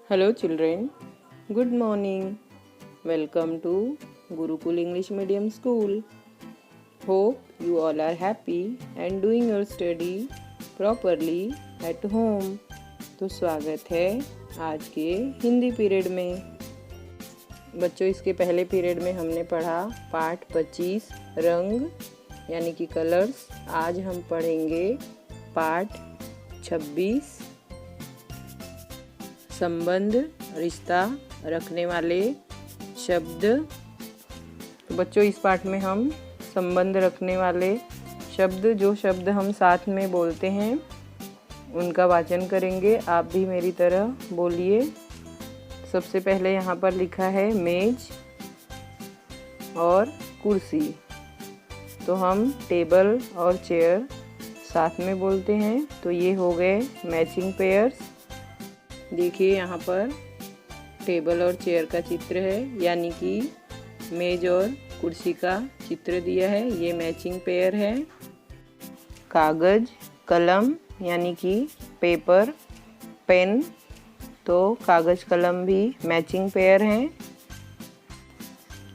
Hello children, good morning. Welcome to Gurukul English Medium School. Hope you all are happy and doing your study properly at home. तो स्वागत है आज के Hindi period में। बच्चों, इसके पहले पीरियड में हमने पढ़ा पाठ 25 रंग यानी कि कलर्स। आज हम पढ़ेंगे पाठ 26 संबंध रिश्ता रखने वाले शब्द। तो बच्चों, इस पाठ में हम संबंध रखने वाले शब्द, जो शब्द हम साथ में बोलते हैं उनका वाचन करेंगे। आप भी मेरी तरह बोलिए। सबसे पहले यहाँ पर लिखा है मेज और कुर्सी। तो हम टेबल और चेयर साथ में बोलते हैं, तो ये हो गए मैचिंग पेयर्स। देखिए यहाँ पर टेबल और चेयर का चित्र है, यानी कि मेज और कुर्सी का चित्र दिया है, ये मैचिंग पेयर है। कागज कलम यानी कि पेपर पेन, तो कागज कलम भी मैचिंग पेयर हैं।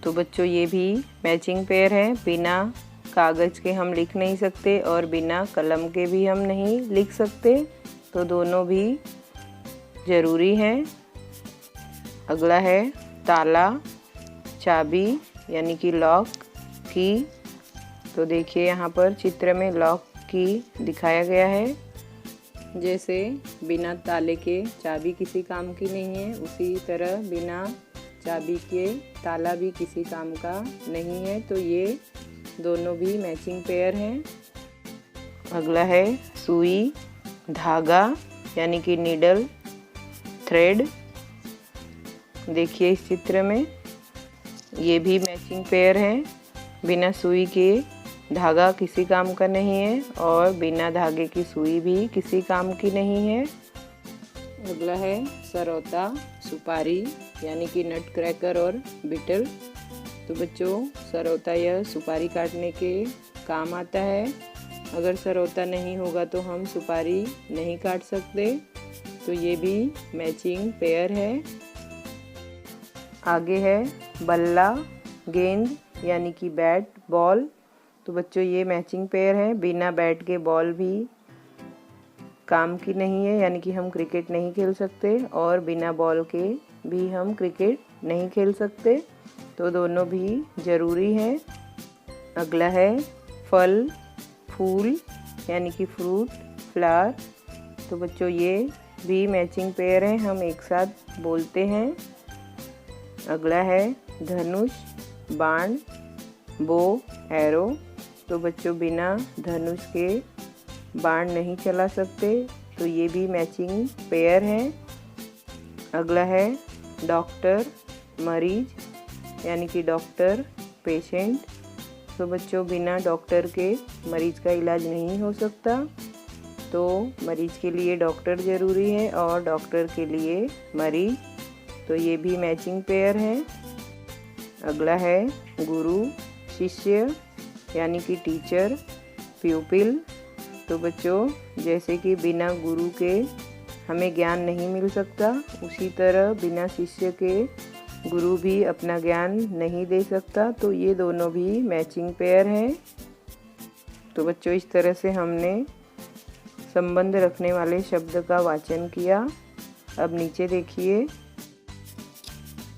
तो बच्चों, ये भी मैचिंग पेयर है। बिना कागज के हम लिख नहीं सकते और बिना कलम के भी हम नहीं लिख सकते, तो दोनों भी ज़रूरी है। अगला है ताला चाबी यानी कि लॉक की। तो देखिए यहाँ पर चित्र में लॉक की दिखाया गया है। जैसे बिना ताले के चाबी किसी काम की नहीं है, उसी तरह बिना चाबी के ताला भी किसी काम का नहीं है। तो ये दोनों भी मैचिंग पेयर हैं। अगला है सुई धागा यानी कि नीडल थ्रेड। देखिए इस चित्र में ये भी मैचिंग पेयर है। बिना सुई के धागा किसी काम का नहीं है और बिना धागे की सुई भी किसी काम की नहीं है। अगला है सरौता सुपारी यानी कि नट क्रैकर और बिटल। तो बच्चों, सरौता यह सुपारी काटने के काम आता है। अगर सरौता नहीं होगा तो हम सुपारी नहीं काट सकते, तो ये भी मैचिंग पेयर है। आगे है बल्ला गेंद यानी कि बैट बॉल। तो बच्चों, ये मैचिंग पेयर है। बिना बैट के बॉल भी काम की नहीं है, यानी कि हम क्रिकेट नहीं खेल सकते और बिना बॉल के भी हम क्रिकेट नहीं खेल सकते, तो दोनों भी ज़रूरी हैं। अगला है फल फूल यानी कि फ्रूट फ्लावर। तो बच्चों, ये भी मैचिंग पेयर है, हम एक साथ बोलते हैं। अगला है धनुष बाण बो एरो। तो बच्चों, बिना धनुष के बाण नहीं चला सकते, तो ये भी मैचिंग पेयर है। अगला है डॉक्टर मरीज यानी कि डॉक्टर पेशेंट। तो बच्चों, बिना डॉक्टर के मरीज का इलाज नहीं हो सकता, तो मरीज के लिए डॉक्टर ज़रूरी है और डॉक्टर के लिए मरीज, तो ये भी मैचिंग पेयर है। अगला है गुरु शिष्य यानी कि टीचर प्यूपिल। तो बच्चों, जैसे कि बिना गुरु के हमें ज्ञान नहीं मिल सकता, उसी तरह बिना शिष्य के गुरु भी अपना ज्ञान नहीं दे सकता, तो ये दोनों भी मैचिंग पेयर हैं। तो बच्चों, इस तरह से हमने संबंध रखने वाले शब्द का वाचन किया। अब नीचे देखिए,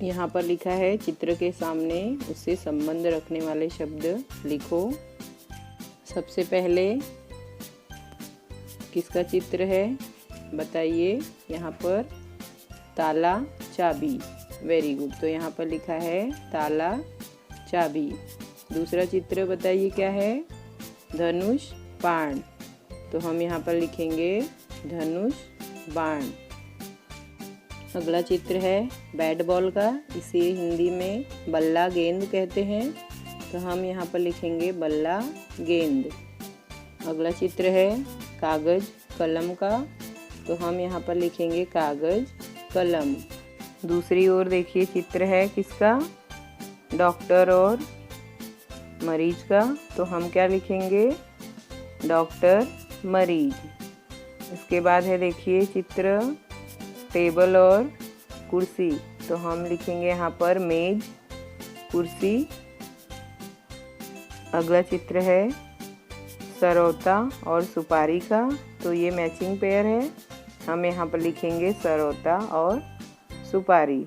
यहाँ पर लिखा है चित्र के सामने उससे संबंध रखने वाले शब्द लिखो। सबसे पहले किसका चित्र है बताइए। यहाँ पर ताला चाबी, वेरी गुड। तो यहाँ पर लिखा है ताला चाबी। दूसरा चित्र बताइए क्या है, धनुष बाण। तो हम यहाँ पर लिखेंगे धनुष बाण। अगला चित्र है बैट बॉल का, इसे हिंदी में बल्ला गेंद कहते हैं, तो हम यहाँ पर लिखेंगे बल्ला गेंद। अगला चित्र है कागज कलम का, तो हम यहाँ पर लिखेंगे कागज कलम। दूसरी ओर देखिए चित्र है किसका, डॉक्टर और मरीज का, तो हम क्या लिखेंगे, डॉक्टर मरीज। इसके बाद है देखिए चित्र टेबल और कुर्सी, तो हम लिखेंगे यहाँ पर मेज, कुर्सी। अगला चित्र है सरौता और सुपारी का, तो ये मैचिंग पेयर है। हम यहाँ पर लिखेंगे सरौता और सुपारी।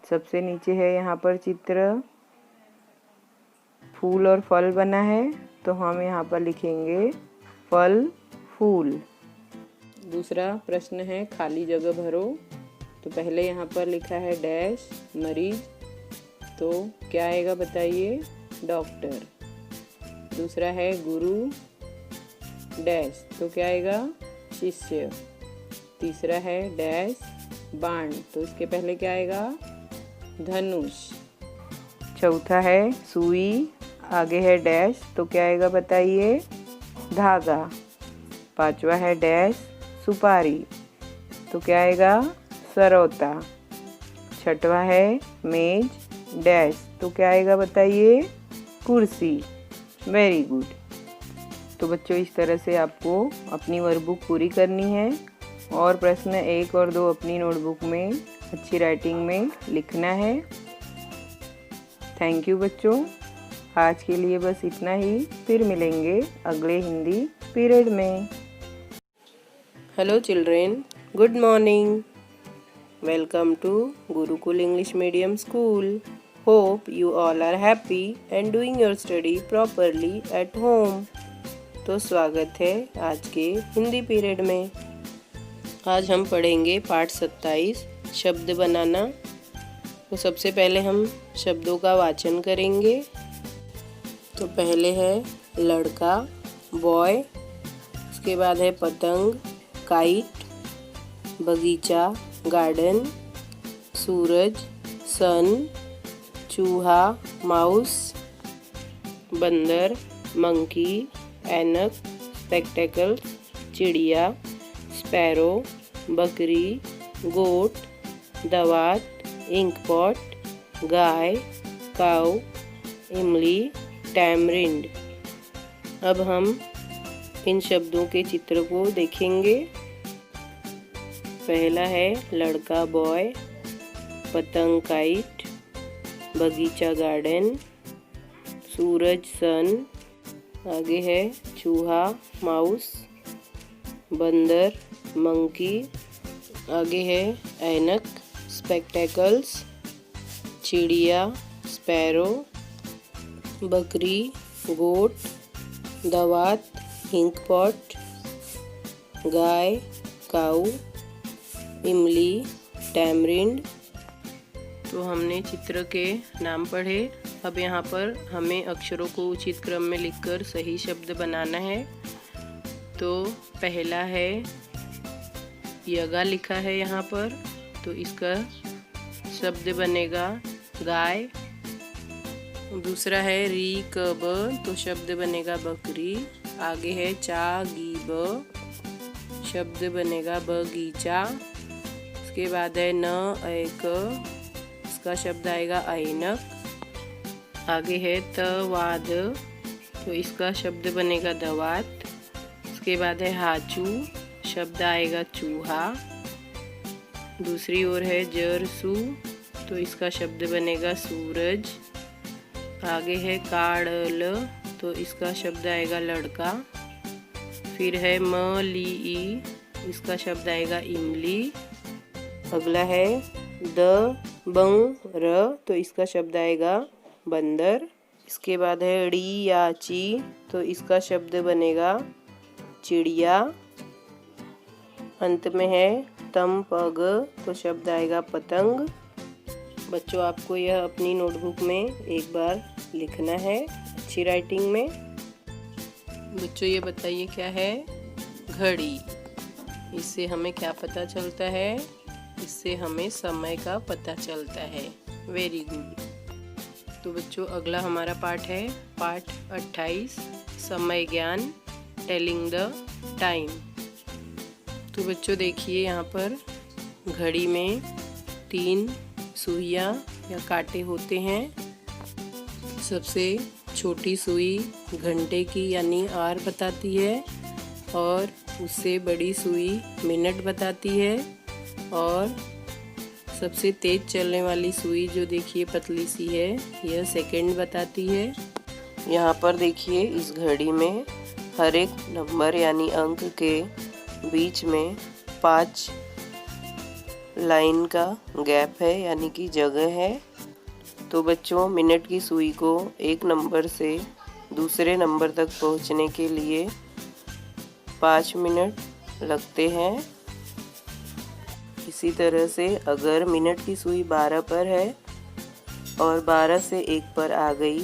सबसे नीचे है यहाँ पर चित्र फूल और फल बना है, तो हम यहाँ पर लिखेंगे फल फूल। दूसरा प्रश्न है खाली जगह भरो, तो पहले यहाँ पर लिखा है डैश मरीज, तो क्या आएगा बताइए, डॉक्टर। दूसरा है गुरु डैश, तो क्या आएगा, शिष्य। तीसरा है डैश बाण, तो इसके पहले क्या आएगा, धनुष। चौथा है सुई, आगे है डैश, तो क्या आएगा बताइए, धागा। पांचवा है डैश सुपारी, तो क्या आएगा, सरौता। छठवा है मेज डैश, तो क्या आएगा बताइए, कुर्सी। Very good. तो बच्चों इस तरह से आपको अपनी वर्कबुक पूरी करनी है और प्रश्न 1 और 2 अपनी नोटबुक में अच्छी राइटिंग में लिखना है। थैंक यू बच्चों, आज के लिए बस इतना ही, फिर मिलेंगे अगले हिंदी पीरियड में। Hello children, good morning, welcome to Gurukul English medium school. Hope you all are happy and doing your study properly at home. तो स्वागत है आज के हिंदी पीरियड में। आज हम पढ़ेंगे पाठ 27 शब्द बनाना। तो सबसे पहले हम शब्दों का वाचन करेंगे। तो पहले है लड़का बॉय, उसके बाद है पतंग काइट, बगीचा गार्डन, सूरज सन, चूहा माउस, बंदर मंकी, ऐनक स्पेक्टेकल्स, चिड़िया स्पैरो, बकरी गोट, दवात इंक पॉट, गाय काऊ, इमली टैमरिंड। अब हम इन शब्दों के चित्र को देखेंगे। पहला है लड़का बॉय, पतंग काइट, बगीचा गार्डन, सूरज सन, आगे है चूहा माउस, बंदर मंकी, आगे है ऐनक स्पेक्टेकल्स, चिड़िया स्पैरो, बकरी गोट, दवात इंक पॉट, गाय काऊ, इमली टैमरिंड। तो हमने चित्र के नाम पढ़े। अब यहाँ पर हमें अक्षरों को उचित क्रम में लिखकर सही शब्द बनाना है। तो पहला है यगा लिखा है यहाँ पर, तो इसका शब्द बनेगा गाय। दूसरा है री कब, तो शब्द बनेगा बकरी। आगे है चा गी ब, शब्द बनेगा बगीचा। उसके बाद है न एक, इसका शब्द आएगा ऐनक। आगे है तवाद, तो इसका शब्द बनेगा दवात। उसके बाद है हाचू, शब्द आएगा चूहा। दूसरी ओर है जरसू, तो इसका शब्द बनेगा सूरज। आगे है काड़ल, तो इसका शब्द आएगा लड़का। फिर है मली, इसका शब्द आएगा इमली। अगला है द बंग र, तो इसका शब्द आएगा बंदर। इसके बाद है ड़ी या ची, तो इसका शब्द बनेगा चिड़िया। अंत में है तम पग, तो शब्द आएगा पतंग। बच्चों आपको यह अपनी नोटबुक में एक बार लिखना है अच्छी राइटिंग में। बच्चों ये बताइए क्या है, घड़ी। इससे हमें क्या पता चलता है, इससे हमें समय का पता चलता है। Very good. तो बच्चों अगला हमारा पाठ है पाठ 28 समय ज्ञान, टेलिंग द टाइम। तो बच्चों देखिए यहाँ पर घड़ी में 3 सुइयाँ या कांटे होते हैं। सबसे छोटी सुई घंटे की यानी आवर बताती है, और उससे बड़ी सुई मिनट बताती है, और सबसे तेज चलने वाली सुई जो देखिए पतली सी है, यह सेकंड बताती है। यहाँ पर देखिए इस घड़ी में हर एक नंबर यानी अंक के बीच में 5 लाइन का गैप है यानी कि जगह है। तो बच्चों, मिनट की सुई को एक नंबर से दूसरे नंबर तक पहुँचने के लिए 5 मिनट लगते हैं। इसी तरह से अगर मिनट की सुई 12 पर है और 12 से 1 पर आ गई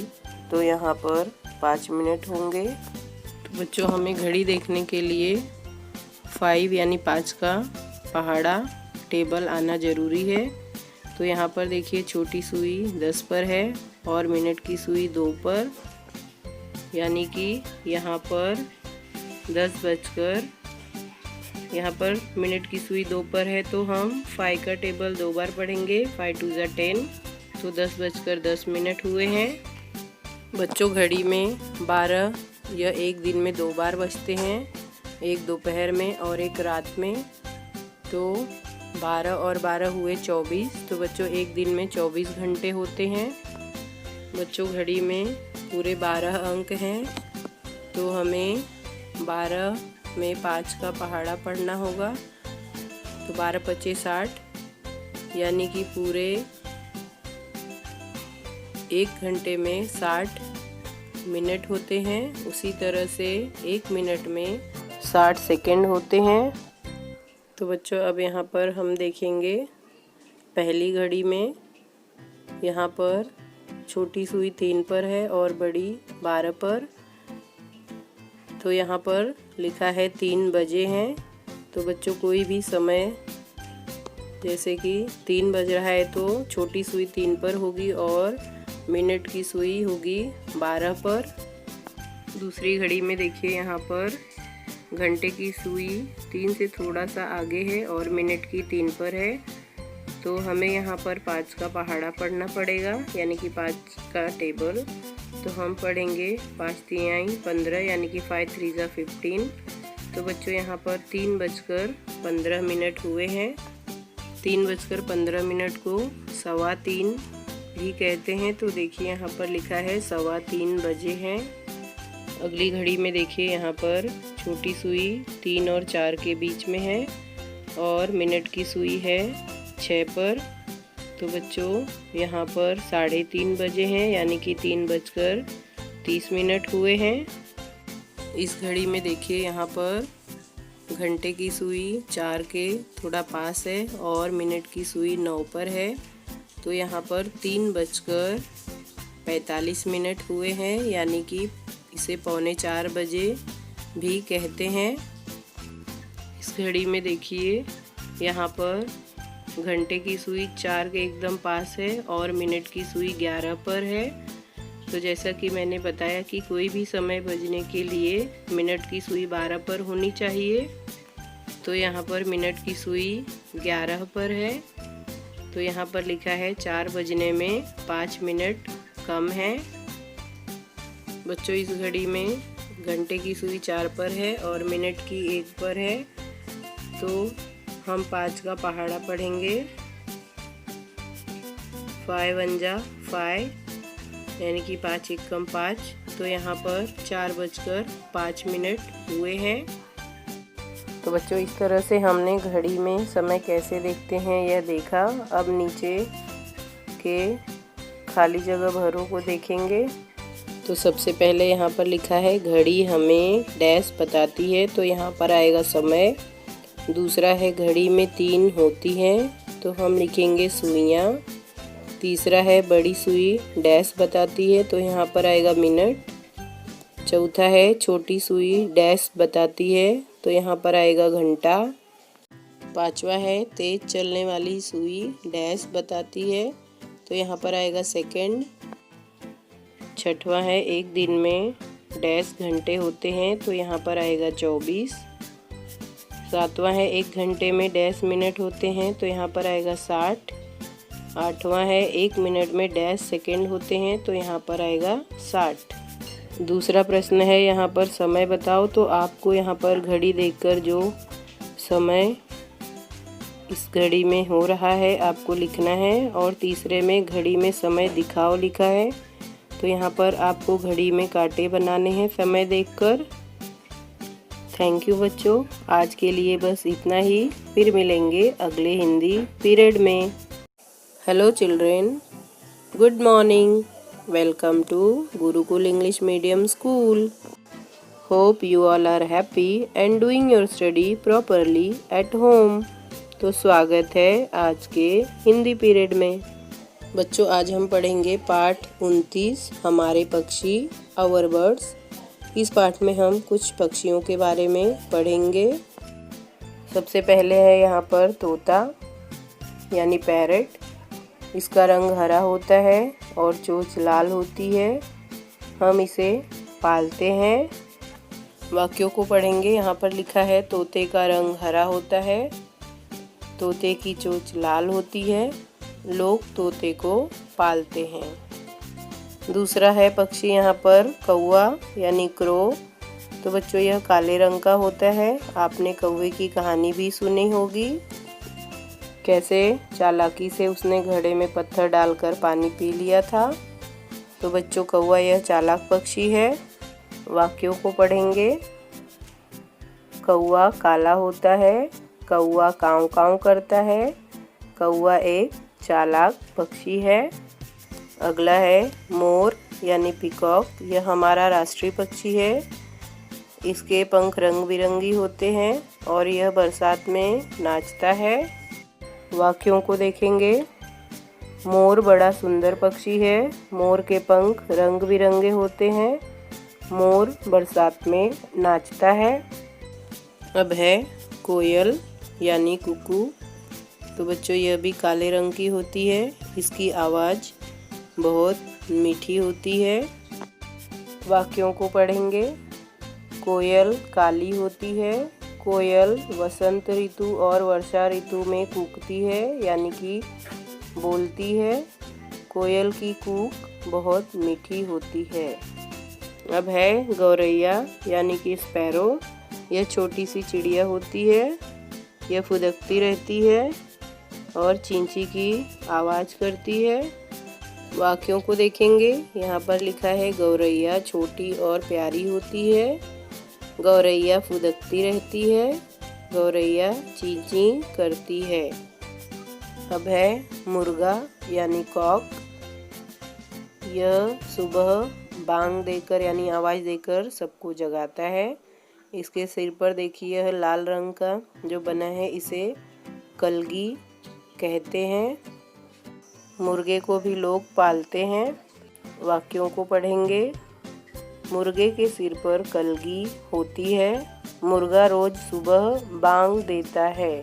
तो यहाँ पर 5 मिनट होंगे। तो बच्चों, हमें घड़ी देखने के लिए 5 यानी 5 का पहाड़ा टेबल आना ज़रूरी है। तो यहाँ पर देखिए छोटी सुई 10 पर है और मिनट की सुई 2 पर, यानी कि यहाँ पर 10 बजकर, यहाँ पर मिनट की सुई 2 पर है तो हम 5 का टेबल 2 बार पढ़ेंगे। 5 2 10, तो 10 बजकर 10 मिनट हुए हैं। बच्चों, घड़ी में 12 या एक दिन में 2 बार बजते हैं, एक दोपहर में और एक रात में। तो 12 और 12 हुए 24। तो बच्चों, एक दिन में 24 घंटे होते हैं। बच्चों, घड़ी में पूरे 12 अंक हैं, तो हमें 12 में 5 का पहाड़ा पढ़ना होगा। तो 12 पच्चे 60, यानी कि पूरे 1 घंटे में 60 मिनट होते हैं। उसी तरह से 1 मिनट में 60 सेकंड होते हैं। तो बच्चों, अब यहाँ पर हम देखेंगे पहली घड़ी में, यहाँ पर छोटी सुई 3 पर है और बड़ी 12 पर। तो यहाँ पर लिखा है 3 बजे हैं। तो बच्चों, कोई भी समय, जैसे कि 3 बज रहा है तो छोटी सुई 3 पर होगी और मिनट की सुई होगी 12 पर। दूसरी घड़ी में देखिए यहाँ पर घंटे की सुई 3 से थोड़ा सा आगे है और मिनट की 3 पर है। तो हमें यहाँ पर 5 का पहाड़ा पढ़ना पड़ेगा, यानी कि 5 का टेबल। तो हम पढ़ेंगे 5 3 15, यानी कि 5 3 15। तो बच्चों, यहाँ पर 3 बजकर 15 मिनट हुए हैं। 3 बजकर 15 मिनट को 3:15 भी कहते हैं। तो देखिए यहाँ पर लिखा है 3:15 बजे हैं। अगली घड़ी में देखिए यहाँ पर छोटी सुई 3 और 4 के बीच में है और मिनट की सुई है 6 पर। तो बच्चों, यहाँ पर 3:30 बजे हैं, यानी कि 3 बजकर 30 मिनट हुए हैं। इस घड़ी में देखिए यहाँ पर घंटे की सुई 4 के थोड़ा पास है और मिनट की सुई 9 पर है। तो यहाँ पर 3 बजकर 45 मिनट हुए हैं, यानी कि इसे 3:45 बजे भी कहते हैं। इस घड़ी में देखिए यहाँ पर घंटे की सुई 4 के एकदम पास है और मिनट की सुई 11 पर है। तो जैसा कि मैंने बताया कि कोई भी समय बजने के लिए मिनट की सुई 12 पर होनी चाहिए। तो यहाँ पर मिनट की सुई 11 पर है। तो यहाँ पर लिखा है 4 बजने में 5 मिनट कम है। बच्चों, इस घड़ी में घंटे की सुई 4 पर है और मिनट की 1 पर है। तो हम 5 का पहाड़ा पढ़ेंगे। 5 1 जा 5, यानी कि 5 1 कम 5। तो यहाँ पर 4 बजकर 5 मिनट हुए हैं। तो बच्चों, इस तरह से हमने घड़ी में समय कैसे देखते हैं यह देखा। अब नीचे के खाली जगह भरों को देखेंगे। तो सबसे पहले यहाँ पर लिखा है घड़ी हमें डैश बताती है, तो यहाँ पर आएगा समय। दूसरा है घड़ी में 3 होती हैं, तो हम लिखेंगे सुइयाँ। तीसरा है बड़ी सुई डैश बताती है, तो यहाँ पर आएगा मिनट। चौथा है छोटी सुई डैश बताती है, तो यहाँ पर आएगा घंटा। पांचवा है तेज चलने वाली सुई डैश बताती है, तो यहाँ पर आएगा सेकंड। छठवां है एक दिन में डैश घंटे होते हैं, तो यहाँ पर आएगा 24। सातवां है 1 घंटे में डैश मिनट होते हैं, तो यहाँ पर आएगा 60। आठवां है 1 मिनट में डैश सेकंड होते हैं, तो यहाँ पर आएगा 60। दूसरा प्रश्न है यहाँ पर समय बताओ, तो आपको यहाँ पर घड़ी देखकर जो समय इस घड़ी में हो रहा है आपको लिखना है, और तीसरे में घड़ी में समय दिखाओ लिखा है। तो यहाँ पर आपको घड़ी में कांटे बनाने हैं समय देखकर। थैंक यू बच्चों, आज के लिए बस इतना ही। फिर मिलेंगे अगले हिंदी पीरियड में। Hello children, good morning, welcome to Gurukul English medium school. Hope you all are happy and doing your study properly at home. तो स्वागत है आज के हिंदी पीरियड में। बच्चों, आज हम पढ़ेंगे पाठ 29 हमारे पक्षी, आवर बर्ड्स। इस पाठ में हम कुछ पक्षियों के बारे में पढ़ेंगे। सबसे पहले है यहाँ पर तोता यानी पैरट। इसका रंग हरा होता है और चोंच लाल होती है। हम इसे पालते हैं। वाक्यों को पढ़ेंगे। यहाँ पर लिखा है तोते का रंग हरा होता है, तोते की चोंच लाल होती है, लोग तोते को पालते हैं। दूसरा है पक्षी यहाँ पर कौवा यानी क्रो। तो बच्चों, यह काले रंग का होता है। आपने कौवे की कहानी भी सुनी होगी, कैसे चालाकी से उसने घड़े में पत्थर डालकर पानी पी लिया था। तो बच्चों, कौवा यह चालाक पक्षी है। वाक्यों को पढ़ेंगे। कौवा काला होता है, कौवा काँव काँव करता है, कौवा एक चालाक पक्षी है। अगला है मोर यानी पीकॉक। यह हमारा राष्ट्रीय पक्षी है। इसके पंख रंग बिरंगी होते हैं और यह बरसात में नाचता है। वाक्यों को देखेंगे। मोर बड़ा सुंदर पक्षी है। मोर के पंख रंग बिरंगे होते हैं। मोर बरसात में नाचता है। अब है कोयल यानी कुकू। तो बच्चों, यह भी काले रंग की होती है। इसकी आवाज़ बहुत मीठी होती है। वाक्यों को पढ़ेंगे। कोयल काली होती है। कोयल वसंत ऋतु और वर्षा ऋतु में कूकती है यानी कि बोलती है। कोयल की कूक बहुत मीठी होती है। अब है गौरैया यानी कि स्पैरो। यह छोटी सी चिड़िया होती है। यह फुदकती रहती है और चींची की आवाज़ करती है। वाक्यों को देखेंगे। यहाँ पर लिखा है गौरैया छोटी और प्यारी होती है, गौरैया फुदकती रहती है, गौरैया चीं चीं करती है। अब है मुर्गा यानी कॉक। यह सुबह बांग देकर यानी आवाज़ देकर सबको जगाता है। इसके सिर पर देखिए यह लाल रंग का जो बना है, इसे कलगी कहते हैं। मुर्गे को भी लोग पालते हैं। वाक्यों को पढ़ेंगे। मुर्गे के सिर पर कलगी होती है। मुर्गा रोज सुबह बांग देता है।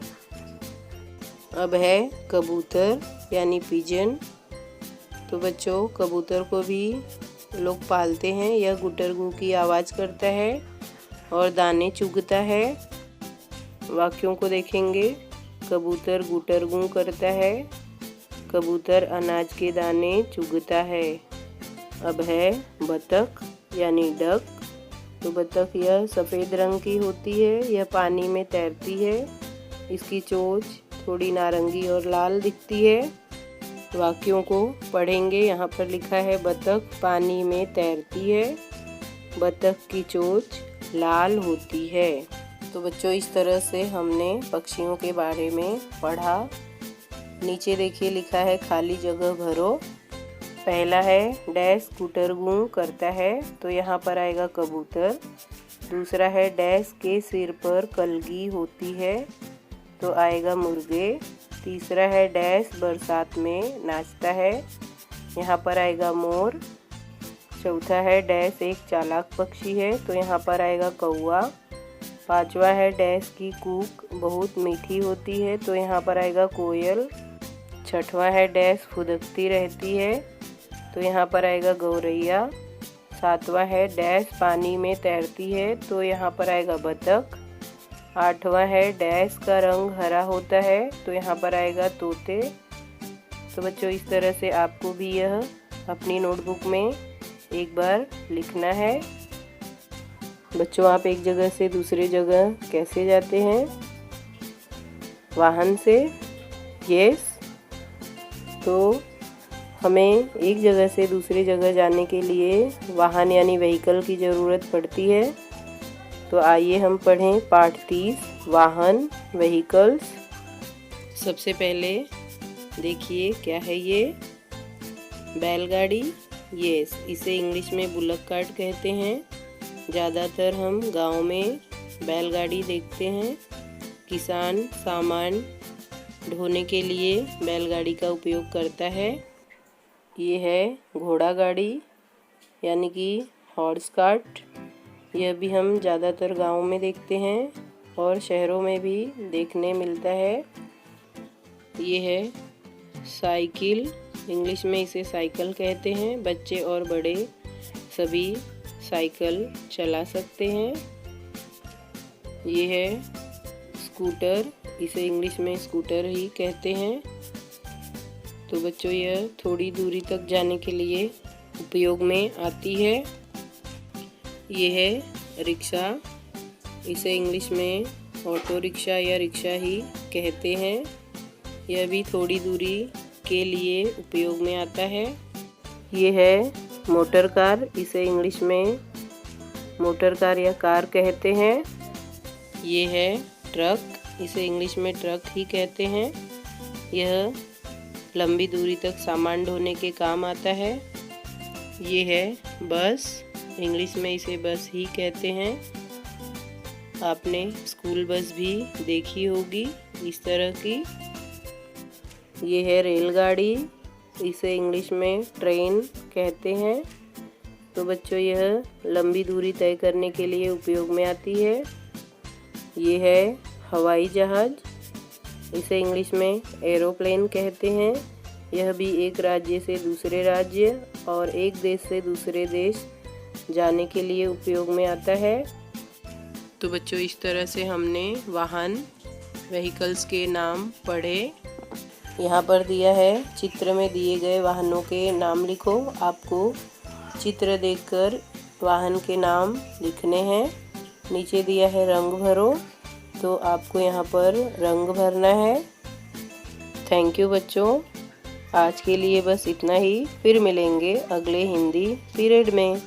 अब है कबूतर यानी पिजन। तो बच्चों, कबूतर को भी लोग पालते हैं। यह गुटरगू की आवाज़ करता है और दाने चुगता है। वाक्यों को देखेंगे। कबूतर गुटरगू करता है, कबूतर अनाज के दाने चुगता है। अब है बतख यानी डक। तो बतख यह सफ़ेद रंग की होती है। यह पानी में तैरती है। इसकी चोंच थोड़ी नारंगी और लाल दिखती है। वाक्यों को पढ़ेंगे। यहाँ पर लिखा है बतख पानी में तैरती है, बतख की चोंच लाल होती है। तो बच्चों, इस तरह से हमने पक्षियों के बारे में पढ़ा। नीचे देखिए लिखा है खाली जगह भरो। पहला है डैश गुटरगू करता है। तो यहाँ पर आएगा कबूतर। दूसरा है डैश के सिर पर कलगी होती है। तो आएगा मुर्गे। तीसरा है डैश बरसात में नाचता है। यहाँ पर आएगा मोर। चौथा है डैश एक चालाक पक्षी है। तो यहाँ पर आएगा कौवा। पांचवा है डैश की कूक बहुत मीठी होती है। तो यहाँ पर आएगा कोयल। छठवां है डैश फुदकती रहती है। तो यहाँ पर आएगा गौरैया। सातवां है डैश पानी में तैरती है। तो यहाँ पर आएगा बतख। आठवां है डैश का रंग हरा होता है। तो यहाँ पर आएगा तोते। तो बच्चों, इस तरह से आपको भी यह अपनी नोटबुक में एक बार लिखना है। बच्चों, आप एक जगह से दूसरे जगह कैसे जाते हैं? वाहन से। यस। तो हमें एक जगह से दूसरी जगह जाने के लिए वाहन यानी व्हीकल की ज़रूरत पड़ती है। तो आइए हम पढ़ें पाठ 30 वाहन व्हीकल्स। सबसे पहले देखिए क्या है ये, बैलगाड़ी। यस, इसे इंग्लिश में बुलक कार्ट कहते हैं। ज़्यादातर हम गांव में बैलगाड़ी देखते हैं। किसान सामान ढोने के लिए बैलगाड़ी का उपयोग करता है। ये है घोड़ा गाड़ी यानी कि हॉर्स कार्ट। यह भी हम ज़्यादातर गांव में देखते हैं और शहरों में भी देखने मिलता है। ये है साइकिल, इंग्लिश में इसे साइकिल कहते हैं। बच्चे और बड़े सभी साइकिल चला सकते हैं। ये है स्कूटर, इसे इंग्लिश में स्कूटर ही कहते हैं। तो बच्चों यह थोड़ी दूरी तक जाने के लिए उपयोग में आती है। ये है रिक्शा, इसे इंग्लिश में ऑटो रिक्शा या रिक्शा ही कहते हैं। यह भी थोड़ी दूरी के लिए उपयोग में आता है। ये है मोटर कार, इसे इंग्लिश में मोटर कार या कार कहते हैं। ये है ट्रक, इसे इंग्लिश में ट्रक ही कहते हैं। यह लंबी दूरी तक सामान ढोने के काम आता है। ये है बस, इंग्लिश में इसे बस ही कहते हैं। आपने स्कूल बस भी देखी होगी इस तरह की। ये है रेलगाड़ी, इसे इंग्लिश में ट्रेन कहते हैं। तो बच्चों यह लंबी दूरी तय करने के लिए उपयोग में आती है। ये है हवाई जहाज़, इसे इंग्लिश में एरोप्लेन कहते हैं। यह भी एक राज्य से दूसरे राज्य और एक देश से दूसरे देश जाने के लिए उपयोग में आता है। तो बच्चों इस तरह से हमने वाहन व्हीकल्स के नाम पढ़े। यहाँ पर दिया है, चित्र में दिए गए वाहनों के नाम लिखो। आपको चित्र देखकर वाहन के नाम लिखने हैं। नीचे दिया है रंग भरो, तो आपको यहाँ पर रंग भरना है। थैंक यू बच्चों, आज के लिए बस इतना ही। फिर मिलेंगे अगले हिंदी पीरियड में।